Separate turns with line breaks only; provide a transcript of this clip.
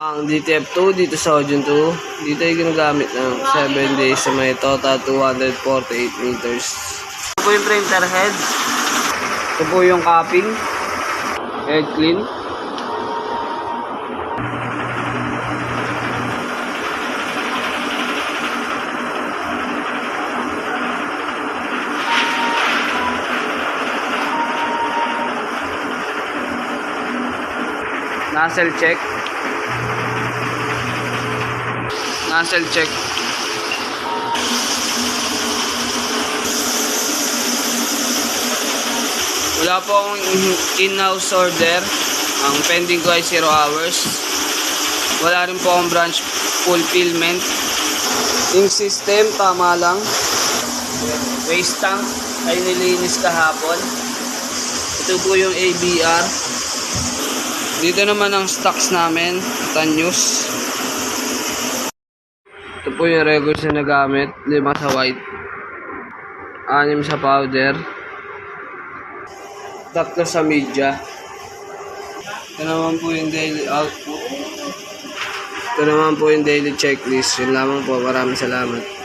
Ang DTF2 dito sa Audion 2, dito ay ginagamit ng 7 days sa may total 248 meters. Ito po yung printer head. Ito po yung capping. Head clean. Nozzle check. Nozzle check. Wala po akong in-house order. Ang pending ko ay 0 hours. Wala rin po akong branch fulfillment. Yung system, tama lang. Waste tank ay nilinis kahapon. Ito po yung ABR. Dito naman ang stocks namin, Tanyos. Ito po yung regulars na nagamit, 5 sa white, 6 sa powder, 3 sa media. Ito naman po yung daily output. Ito naman po yung daily checklist. Yun lamang po, maraming salamat.